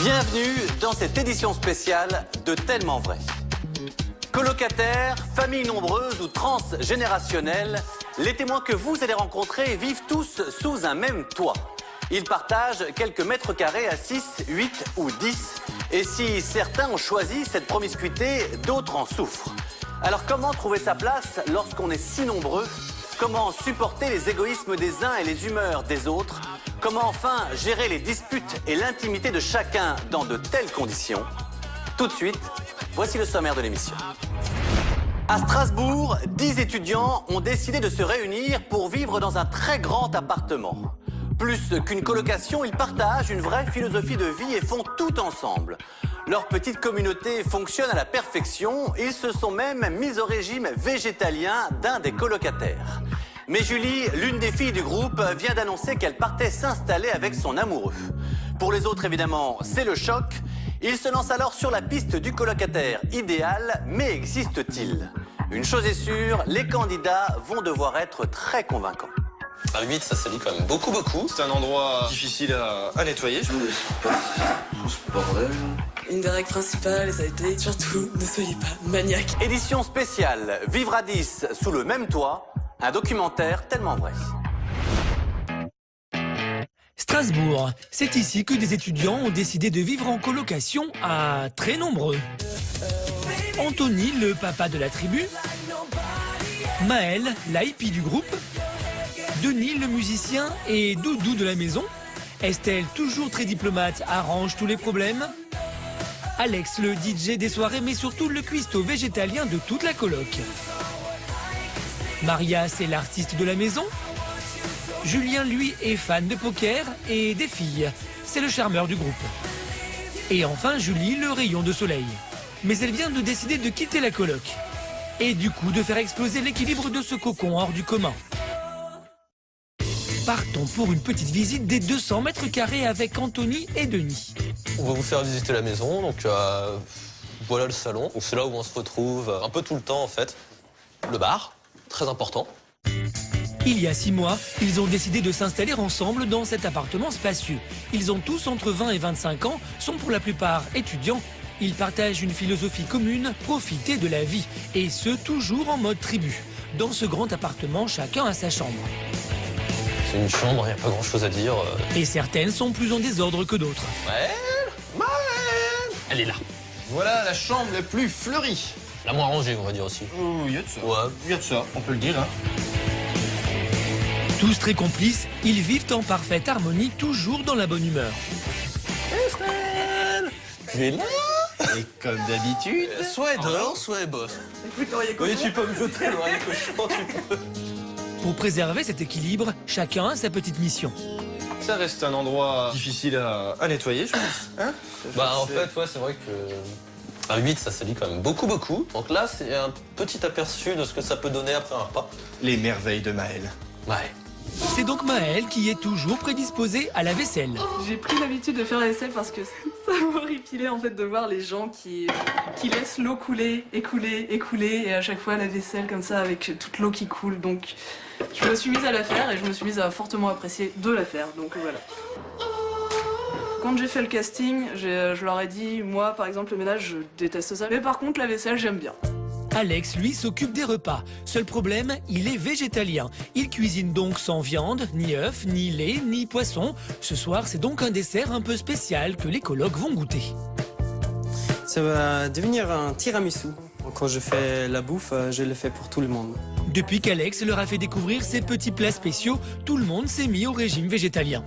Bienvenue dans cette édition spéciale de Tellement Vrai. Colocataires, familles nombreuses ou transgénérationnelles, les témoins que vous allez rencontrer vivent tous sous un même toit. Ils partagent quelques mètres carrés à 6, 8 ou 10. Et si certains ont choisi cette promiscuité, d'autres en souffrent. Alors comment trouver sa place lorsqu'on est si nombreux? Comment supporter les égoïsmes des uns et les humeurs des autres? Comment enfin gérer les disputes et l'intimité de chacun dans de telles conditions? Tout de suite, voici le sommaire de l'émission. À Strasbourg, 10 étudiants ont décidé de se réunir pour vivre dans un très grand appartement. Plus qu'une colocation, ils partagent une vraie philosophie de vie et font tout ensemble. Leur petite communauté fonctionne à la perfection. Ils se sont même mis au régime végétalien d'un des colocataires. Mais Julie, l'une des filles du groupe, vient d'annoncer qu'elle partait s'installer avec son amoureux. Pour les autres, évidemment, c'est le choc. Ils se lancent alors sur la piste du colocataire idéal, mais existe-t-il? Une chose est sûre, les candidats vont devoir être très convaincants. À 8, ça salit quand même beaucoup. C'est un endroit difficile à nettoyer. Bordel. Une des règles principales, ça a été surtout ne soyez pas maniaque. Édition spéciale, vivre à 10 sous le même toit, un documentaire tellement vrai. Strasbourg, c'est ici que des étudiants ont décidé de vivre en colocation à très nombreux. Anthony, le papa de la tribu, Maël, la hippie du groupe, Denis, le musicien et Doudou de la maison, Estelle, toujours très diplomate, arrange tous les problèmes, Alex, le DJ des soirées, mais surtout le cuistot végétalien de toute la coloc. Maria, c'est l'artiste de la maison. Julien, lui, est fan de poker et des filles. C'est le charmeur du groupe. Et enfin, Julie, le rayon de soleil. Mais elle vient de décider de quitter la coloc. Et du coup, de faire exploser l'équilibre de ce cocon hors du commun. Partons pour une petite visite des 200 mètres carrés avec Anthony et Denis. On va vous faire visiter la maison, donc voilà le salon. C'est là où on se retrouve un peu tout le temps en fait. Le bar, très important. Il y a 6 mois, ils ont décidé de s'installer ensemble dans cet appartement spacieux. Ils ont tous entre 20 et 25 ans, sont pour la plupart étudiants. Ils partagent une philosophie commune, profiter de la vie. Et ce, toujours en mode tribu. Dans ce grand appartement, chacun a sa chambre. C'est une chambre, il n'y a pas grand chose à dire. Et certaines sont plus en désordre que d'autres. Maëlle, elle est là. Voilà la chambre la plus fleurie. La moins rangée, on va dire aussi. Oh, il y a de ça. Ouais. Il y a de ça, on peut le dire. Hein. Tous très complices, ils vivent en parfaite harmonie, toujours dans la bonne humeur. Estelle, tu es là? Et comme d'habitude... Soit elle dort, soit elle bosse. Oui, tu peux me jeter l'oreiller cochon, tu peux. Pour préserver cet équilibre, chacun a sa petite mission. Ça reste un endroit difficile à nettoyer, je pense. Hein? En fait, ouais, c'est vrai que... À 8, ça salit quand même beaucoup. Donc là, c'est un petit aperçu de ce que ça peut donner après un repas. Les merveilles de Maël. Ouais. C'est donc Maël qui est toujours prédisposé à la vaisselle. J'ai pris l'habitude de faire la vaisselle parce que ça m'horripilait en fait de voir les gens qui laissent l'eau couler et à chaque fois la vaisselle comme ça avec toute l'eau qui coule. Donc je me suis mise à la faire et je me suis mise à fortement apprécier de la faire. Donc voilà. Quand j'ai fait le casting, je leur ai dit, moi par exemple le ménage je déteste ça, mais par contre la vaisselle j'aime bien. Alex, lui, s'occupe des repas. Seul problème, il est végétalien. Il cuisine donc sans viande, ni œufs, ni lait, ni poisson. Ce soir, c'est donc un dessert un peu spécial que les colocs vont goûter. Ça va devenir un tiramisu. Quand je fais la bouffe, je le fais pour tout le monde. Depuis qu'Alex leur a fait découvrir ces petits plats spéciaux, tout le monde s'est mis au régime végétalien.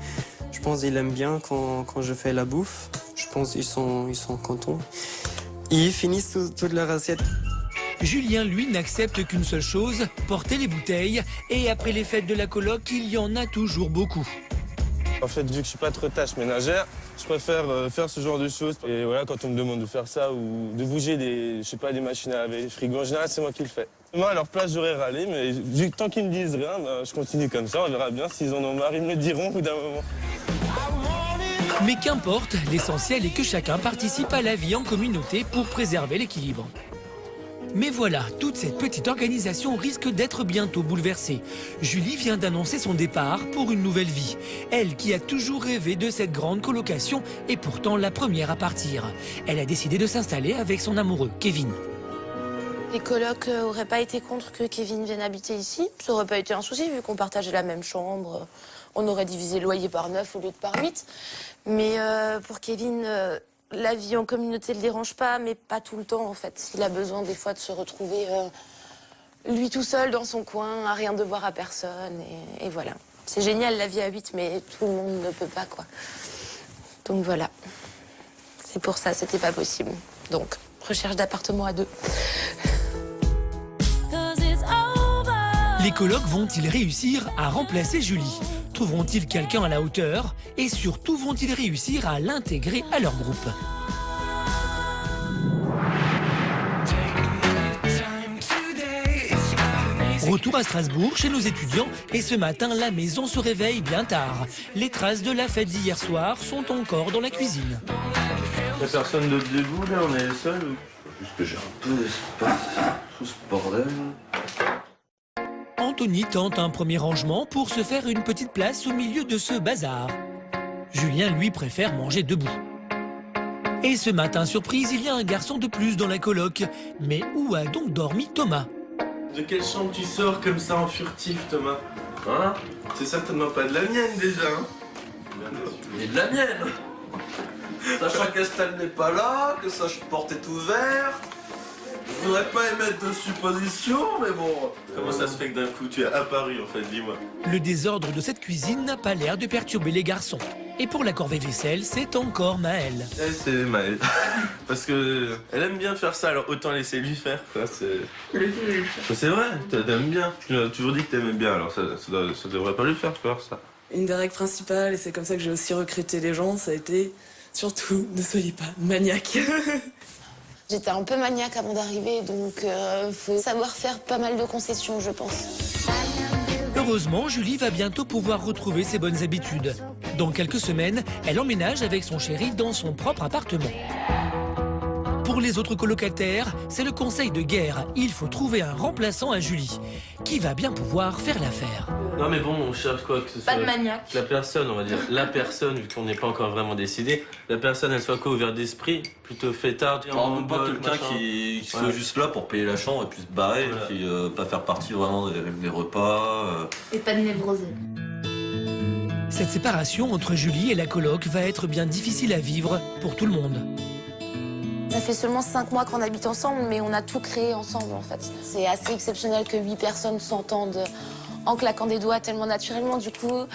Je pense qu'ils aiment bien quand je fais la bouffe. Je pense qu'ils sont contents. Ils finissent toute leur assiette. Julien, lui, n'accepte qu'une seule chose, porter les bouteilles. Et après les fêtes de la coloc, il y en a toujours beaucoup. En fait, vu que je suis pas trop tâche ménagère, je préfère faire ce genre de choses. Et voilà, quand on me demande de faire ça ou de bouger des machines à laver, des frigos, en général, c'est moi qui le fais. Moi, à leur place, j'aurais râlé, mais vu que tant qu'ils me disent rien, je continue comme ça. On verra bien s'ils en ont marre, ils me le diront au bout d'un moment. Mais qu'importe, l'essentiel est que chacun participe à la vie en communauté pour préserver l'équilibre. Mais voilà, toute cette petite organisation risque d'être bientôt bouleversée. Julie vient d'annoncer son départ pour une nouvelle vie. Elle qui a toujours rêvé de cette grande colocation est pourtant la première à partir. Elle a décidé de s'installer avec son amoureux, Kevin. Les colocs auraient pas été contre que Kevin vienne habiter ici. Ça aurait pas été un souci vu qu'on partageait la même chambre. On aurait divisé le loyer par 9 au lieu de par 8. Mais pour Kevin, la vie en communauté le dérange pas, mais pas tout le temps en fait. Il a besoin des fois de se retrouver lui tout seul dans son coin, à rien devoir à personne. Et voilà. C'est génial la vie à 8, mais tout le monde ne peut pas quoi. Donc voilà. C'est pour ça, c'était pas possible. Donc, recherche d'appartement à 2. Les colocs vont-ils réussir à remplacer Julie? Trouveront-ils quelqu'un à la hauteur? Et surtout, vont-ils réussir à l'intégrer à leur groupe? Retour à Strasbourg, chez nos étudiants, et ce matin, la maison se réveille bien tard. Les traces de la fête d'hier soir sont encore dans la cuisine. Y'a personne d'autre debout là, on est les seuls ou... Juste que j'ai un peu d'espace, tout ce bordel. Anthony tente un premier rangement pour se faire une petite place au milieu de ce bazar. Julien, lui, préfère manger debout. Et ce matin, surprise, il y a un garçon de plus dans la coloc. Mais où a donc dormi Thomas? De quelle chambre tu sors comme ça en furtif, Thomas? Hein? C'est certainement pas de la mienne déjà, hein? Et de la mienne. Sachant qu'Estelle n'est pas là, que sa porte est ouverte. Je voudrais pas émettre de suppositions, mais bon... Comment ça se fait que d'un coup tu es apparu en fait, dis-moi? Le désordre de cette cuisine n'a pas l'air de perturber les garçons. Et pour la corvée vaisselle, c'est encore Maëlle. C'est Maëlle. Parce que elle aime bien faire ça, alors autant laisser lui faire, quoi. C'est vrai, t'aimes bien. Tu m'as toujours dit que t'aimais bien, alors ça devrait pas lui faire peur, ça. Une des règles principales, et c'est comme ça que j'ai aussi recruté les gens, ça a été surtout ne soyez pas maniaque. J'étais un peu maniaque avant d'arriver, donc faut savoir faire pas mal de concessions, je pense. Heureusement, Julie va bientôt pouvoir retrouver ses bonnes habitudes. Dans quelques semaines, elle emménage avec son chéri dans son propre appartement. Pour les autres colocataires, c'est le conseil de guerre. Il faut trouver un remplaçant à Julie, qui va bien pouvoir faire l'affaire. Non mais bon, on cherche quoi que ce soit. Pas de maniaque. La personne, on va dire, la personne, vu qu'on n'est pas encore vraiment décidé, la personne, elle soit quoi, ouverte d'esprit, plutôt fêtarde. On veut pas quelqu'un qui soit juste là pour payer la chambre et puis se barrer, Voilà. et puis pas faire partie vraiment des repas. Et pas de névrosé. Cette séparation entre Julie et la coloc va être bien difficile à vivre pour tout le monde. Ça fait seulement 5 mois qu'on habite ensemble, mais on a tout créé ensemble en fait. C'est assez exceptionnel que 8 personnes s'entendent en claquant des doigts tellement naturellement. Du coup,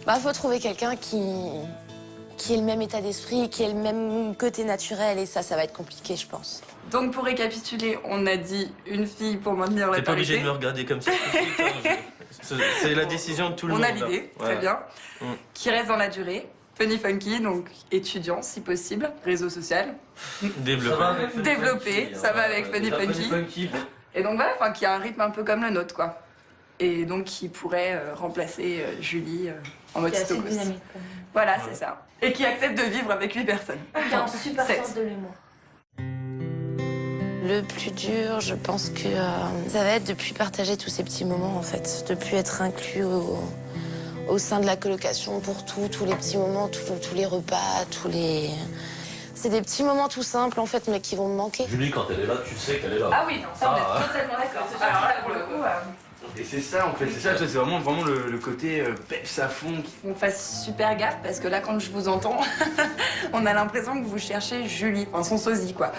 faut trouver quelqu'un qui ait le même état d'esprit, qui ait le même côté naturel, et ça va être compliqué, je pense. Donc pour récapituler, on a dit une fille pour maintenir la T'es pas obligé de parité. me regarder comme ça. C'est la décision de tout le monde. On a là. l'idée, Voilà. très bien. Mm. Qui reste dans la durée. Funny funky, donc étudiant si possible. Réseau social. Développé, ça va avec Funny Funky. Et donc voilà, qui a un rythme un peu comme le nôtre, quoi. Et donc qui pourrait remplacer Julie en mode stokos. Voilà, c'est ça. Et qui accepte de vivre avec 8 personnes. Qui a un super 7. sens de l'humour. Le plus dur, je pense que ça va être de plus partager tous ces petits moments, en fait. De plus être inclus au sein de la colocation pour tous les petits moments, tous les repas, C'est des petits moments tout simples, en fait, mais qui vont me manquer. Julie, quand elle est là, tu sais qu'elle est là. Ah oui, non, ça on est totalement d'accord. Alors là, pour le coup, Et c'est ça en fait, c'est vraiment le côté peps à fond. on fasse super gaffe parce que là, quand je vous entends, on a l'impression que vous cherchez Julie, enfin son sosie, quoi.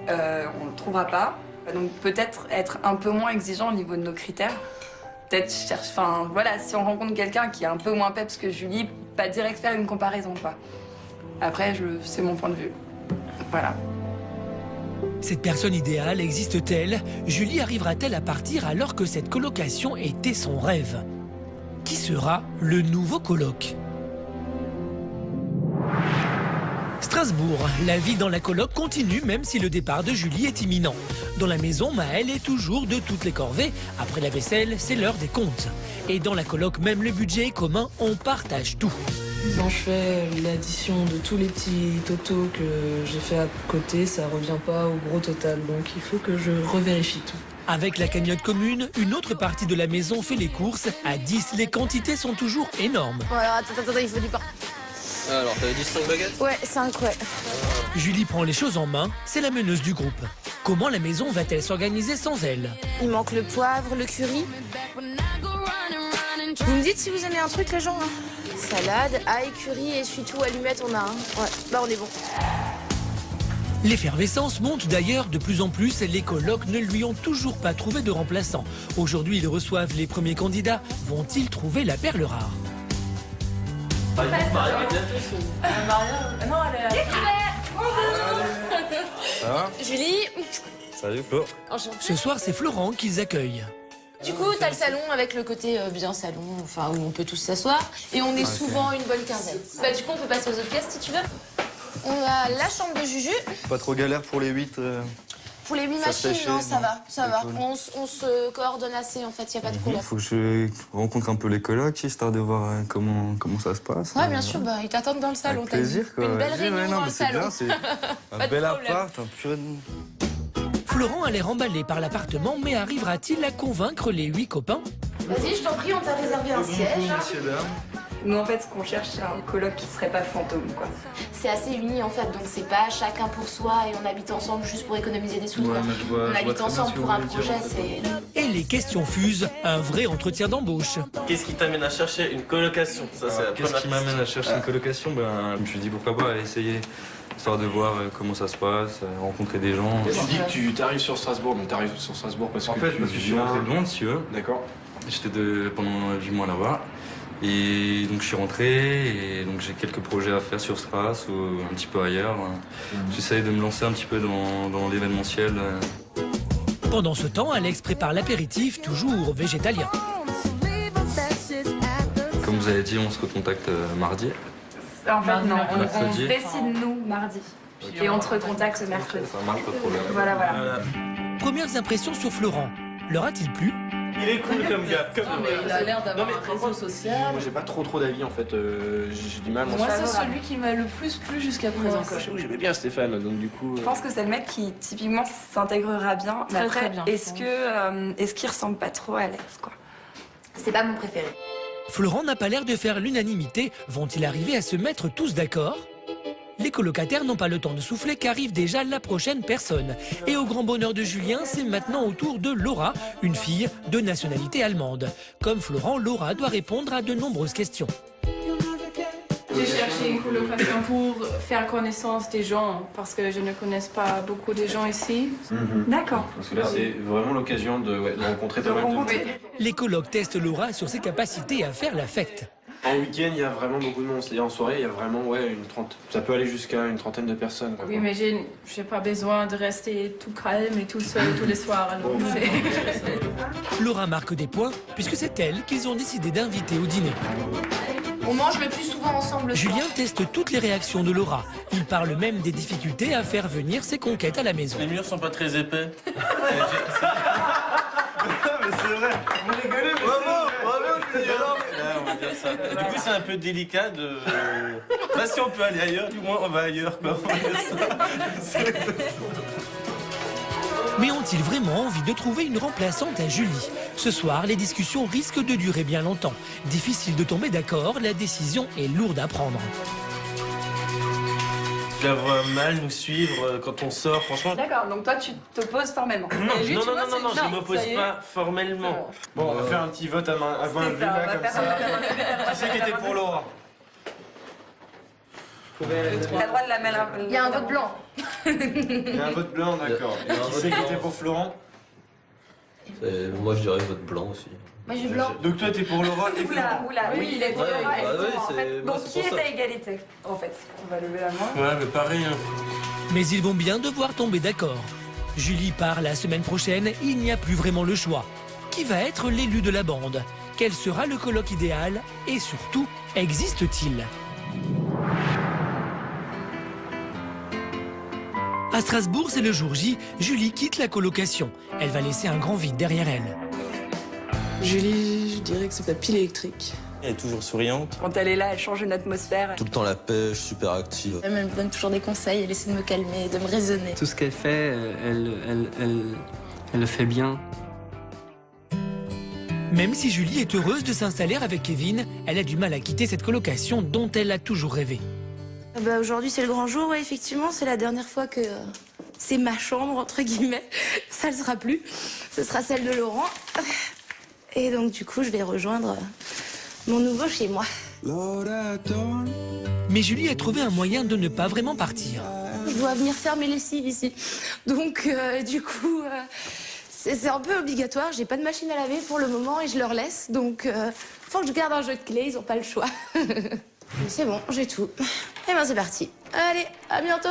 On le trouvera pas. Donc peut-être être un peu moins exigeant au niveau de nos critères. Peut-être si on rencontre quelqu'un qui est un peu moins peps que Julie, pas direct faire une comparaison, quoi. Après, c'est mon point de vue. Voilà. Cette personne idéale existe-t-elle? Julie arrivera-t-elle à partir alors que cette colocation était son rêve? Qui sera le nouveau coloc? Strasbourg, la vie dans la coloc continue même si le départ de Julie est imminent. Dans la maison, Maëlle est toujours de toutes les corvées. Après la vaisselle, c'est l'heure des comptes. Et dans la coloc, même le budget est commun, on partage tout. Quand je fais l'addition de tous les petits totaux que j'ai fait à côté, ça revient pas au gros total. Donc il faut que je revérifie tout. Avec la cagnotte commune, une autre partie de la maison fait les courses. À 10, les quantités sont toujours énormes. Bon alors attends, il faut du pain. Alors, t'avais dit 5 baguettes? Ouais, 5, ouais. Julie prend les choses en main, c'est la meneuse du groupe. Comment la maison va-t-elle s'organiser sans elle? Il manque le poivre, le curry. Vous me dites si vous aimez un truc, les gens, hein. Salade, ail, curry, essuie-tout, allumette, on a un. Ouais, bah on est bon. L'effervescence monte d'ailleurs de plus en plus. Les colocs ne lui ont toujours pas trouvé de remplaçant. Aujourd'hui, ils reçoivent les premiers candidats. Vont-ils trouver la perle rare? Ça va? Julie. Salut Flo. Enchantée. Ce soir, c'est Florent qu'ils accueillent. Du coup, t'as le salon avec le côté bien salon, enfin où on peut tous s'asseoir. Et on est souvent une bonne quinzaine. Bah du coup, on peut passer aux autres pièces si tu veux. On a la chambre de Juju. Pas trop galère pour les 8. Pour les 8 Ça machines, séchait, non, ça non. va, ça va. Cool. On se coordonne assez, en fait, y a pas de problème. Faut que je rencontre un peu les colocs, histoire de voir comment ça se passe. Ouais, bien sûr, bah, ils t'attendent dans le salon. Avec t'as dit. plaisir, quoi. Une belle Vas-y, réunion ouais, non, dans mais le c'est salon. bien, c'est Pas un de bel problème. appart, un pur... Florent a l'air emballé par l'appartement, mais arrivera-t-il à convaincre les 8 copains? Vas-y, je t'en prie, on t'a réservé un siège. messieurs, dames. Nous, en fait, ce qu'on cherche, c'est un coloc qui serait pas fantôme, quoi. C'est assez uni, en fait, donc c'est pas chacun pour soi et on habite ensemble juste pour économiser des sous. Ouais, quoi. mais je vois On très habite bien ensemble ce que pour vous un voulez dire. projet, c'est... Et les questions fusent. Un vrai entretien d'embauche. Qu'est-ce qui t'amène à chercher une colocation? Ça, c'est la Qu'est-ce première qui m'amène à chercher une colocation? Je me suis dit pourquoi pas essayer, histoire de voir comment ça se passe, rencontrer des gens. Tu dis que tu t'arrives sur Strasbourg, mais t'arrives sur Strasbourg parce que Parce que je suis rentré de Londres, si tu veux. D'accord. J'étais pendant 8 mois là-bas. Et donc je suis rentré et donc j'ai quelques projets à faire sur Stras ou un petit peu ailleurs. J'essaye de me lancer un petit peu dans l'événementiel. Pendant ce temps, Alex prépare l'apéritif, toujours végétalien. Comme vous avez dit, on se recontacte mardi. En fait, non, on Mercredi. se décide, nous, mardi. Et on te recontacte mercredi. Ça marche, pas de problème. Voilà. Premières impressions sur Florent. Leur a-t-il plu? Il est cool comme gars. Il a l'air d'avoir un réseau social. Moi, j'ai pas trop d'avis en fait. J'ai du mal. Moi, c'est celui qui m'a le plus plu jusqu'à présent. quoi. J'aimais bien Stéphane, donc du coup. Je pense que c'est le mec qui, typiquement, s'intégrera bien. Mais Très, après, très bien, est-ce qu'il ressemble pas trop à Alex, quoi? C'est pas mon préféré. Florent n'a pas l'air de faire l'unanimité. Vont-ils arriver à se mettre tous d'accord? Les colocataires n'ont pas le temps de souffler qu'arrive déjà la prochaine personne. Et au grand bonheur de Julien, c'est maintenant au tour de Laura, une fille de nationalité allemande. Comme Florent, Laura doit répondre à de nombreuses questions. J'ai cherché une colocation pour faire connaissance des gens, parce que je ne connais pas beaucoup de gens ici. D'accord. Parce que là, c'est vraiment l'occasion de rencontrer pas mal de gens. Les colocs testent Laura sur ses capacités à faire la fête. En week-end, il y a vraiment beaucoup de monde. C'est-à-dire en soirée, il y a vraiment ça peut aller jusqu'à une trentaine de personnes. Quoi. Oui, mais j'ai pas besoin de rester tout calme et tout seul tous les soirs. Alors Laura marque des points puisque c'est elle qu'ils ont décidé d'inviter au dîner. On mange le plus souvent ensemble. Julien teste toutes les réactions de Laura. Il parle même des difficultés à faire venir ses conquêtes à la maison. Les murs sont pas très épais. mais c'est vrai. Vous rigolez, mais On va dire ça. Du coup, c'est un peu délicat de. Là, si on peut aller ailleurs, du moins, on va ailleurs, quoi. On va dire ça. Mais ont-ils vraiment envie de trouver une remplaçante à Julie? Ce soir, les discussions risquent de durer bien longtemps. Difficile de tomber d'accord, la décision est lourde à prendre. Je la vois mal nous suivre quand on sort, franchement. D'accord, donc toi tu t'opposes formellement. Non, Et lui, non, tu non, vois, non, non, c'est- je m'oppose ça y est. pas formellement. Bon, on va faire un petit vote à main levée là, comme ça. Qui c'est qui était pour Laura? T'as le droit de la mettre. Il y a un vote blanc. Il y a un vote blanc, d'accord. Et qui c'est qui était pour Florent? Moi, je dirais vote blanc aussi. Moi, j'ai blanc. Donc toi, t'es pour Laura et Florent? Oula, oui, il est pour Ouais, Laura et bah Florent, oui, en c'est- fait. moi, Donc c'est qui pour est ça. à égalité, en fait? On va lever la main. Ouais, mais pareil. Hein. Mais ils vont bien devoir tomber d'accord. Julie part la semaine prochaine, il n'y a plus vraiment le choix. Qui va être l'élu de la bande? Quel sera le colloque idéal? Et surtout, existe-t-il? À Strasbourg, c'est le jour J. Julie quitte la colocation. Elle va laisser un grand vide derrière elle. Julie, je dirais que c'est ta pile électrique. Elle est toujours souriante. Quand elle est là, elle change une atmosphère. Tout le temps la pêche, super active. Elle me donne toujours des conseils, elle essaie de me calmer, de me raisonner. Tout ce qu'elle fait, elle le fait bien. Même si Julie est heureuse de s'installer avec Kevin, elle a du mal à quitter cette colocation dont elle a toujours rêvé. Aujourd'hui, c'est le grand jour, ouais, effectivement. C'est la dernière fois que c'est ma chambre, entre guillemets. Ça ne le sera plus. Ce sera celle de Laurent. Et donc, du coup, je vais rejoindre mon nouveau chez moi. Mais Julie a trouvé un moyen de ne pas vraiment partir. Je dois venir faire mes lessives ici. Donc, du coup, c'est un peu obligatoire. J'ai pas de machine à laver pour le moment et je leur laisse. Donc, faut que je garde un jeu de clés. Ils n'ont pas le choix. C'est bon, j'ai tout. Et ben, c'est parti. Allez, à bientôt.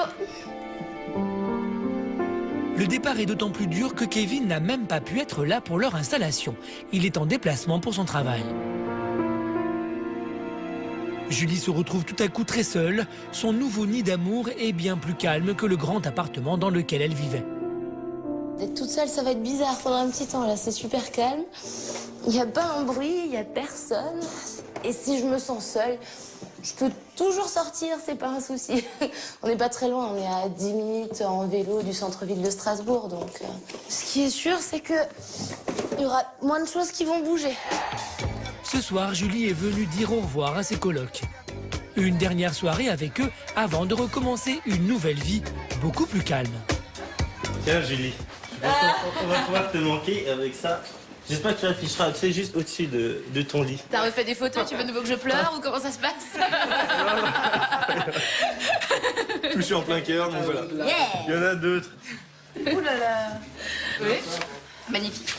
Le départ est d'autant plus dur que Kevin n'a même pas pu être là pour leur installation. Il est en déplacement pour son travail. Julie se retrouve tout à coup très seule. Son nouveau nid d'amour est bien plus calme que le grand appartement dans lequel elle vivait. D'être toute seule, ça va être bizarre pendant un petit temps. Là, c'est super calme. Il n'y a pas un bruit, il n'y a personne. Et si je me sens seule, je peux toujours sortir, c'est pas un souci. On n'est pas très loin, on est à 10 minutes en vélo du centre-ville de Strasbourg. Donc, ce qui est sûr, c'est qu'il y aura moins de choses qui vont bouger. Ce soir, Julie est venue dire au revoir à ses colocs. Une dernière soirée avec eux avant de recommencer une nouvelle vie beaucoup plus calme. Tiens Julie, on va pouvoir te manquer avec ça. J'espère que tu afficheras, tu sais, juste au-dessus de ton lit. T'as refait des photos, tu veux de nouveau que je pleure ou comment ça se passe? Touché en plein cœur, donc voilà. Yeah. Il y en a d'autres. Ouh là là. Oui. Magnifique.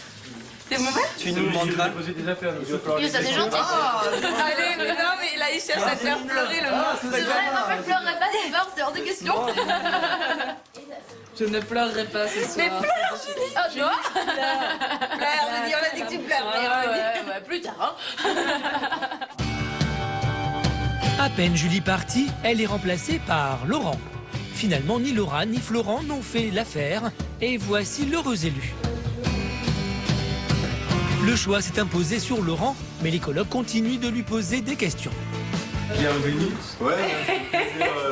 C'est mauvais? Tu nous demanderas. Yo, ça c'est gentil. Allez, mais non, mais là, il cherche à faire pleurer le monstre. C'est vrai, en fait, je pleurerai pas, c'est hors de question. Je ne pleurerai pas ce soir. Mais pleure, Julie. Oh, tu vois? Pleure, Julie, on a dit que tu pleures. Ouais, plus tard. À peine Julie partie, elle est remplacée par Laurent. Finalement, ni Laura ni Florent n'ont fait l'affaire. Et voici l'heureux élu. Le choix s'est imposé sur Laurent, mais les colocs continuent de lui poser des questions. Bienvenue. Ouais,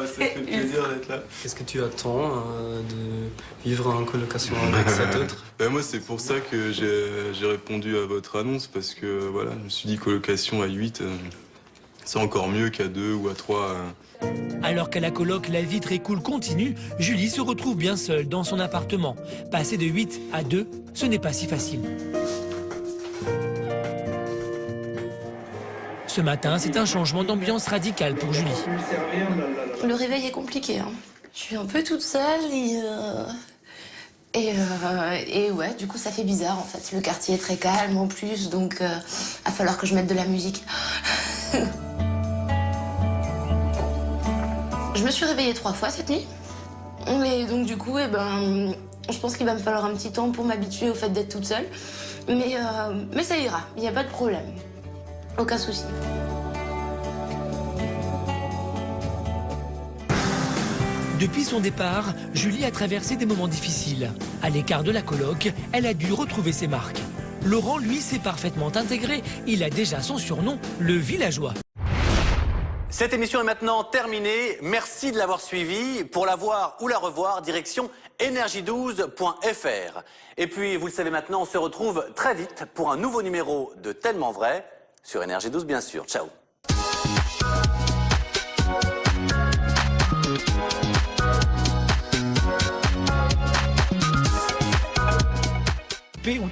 ça fait plaisir d'être là. Qu'est-ce que tu attends de vivre en colocation avec cet autre? Moi, c'est pour ça que j'ai répondu à votre annonce, parce que voilà, je me suis dit colocation à 8, c'est encore mieux qu'à 2 ou à 3. Alors qu'à la coloc, la vie très cool continue, Julie se retrouve bien seule dans son appartement. Passer de 8 à 2, ce n'est pas si facile. Ce matin, c'est un changement d'ambiance radical pour Julie. Le réveil est compliqué. Hein. Je suis un peu toute seule et ouais, du coup, ça fait bizarre en fait. Le quartier est très calme en plus, donc il va falloir que je mette de la musique. Je me suis réveillée 3 fois cette nuit. Et donc du coup, je pense qu'il va me falloir un petit temps pour m'habituer au fait d'être toute seule. Mais ça ira, il n'y a pas de problème. Aucun souci. Depuis son départ, Julie a traversé des moments difficiles. À l'écart de la coloc, elle a dû retrouver ses marques. Laurent, lui, s'est parfaitement intégré. Il a déjà son surnom, le villageois. Cette émission est maintenant terminée. Merci de l'avoir suivie. Pour la voir ou la revoir, direction energie12.fr. Et puis, vous le savez maintenant, on se retrouve très vite pour un nouveau numéro de Tellement Vrai sur Énergie 12, bien sûr. Ciao. On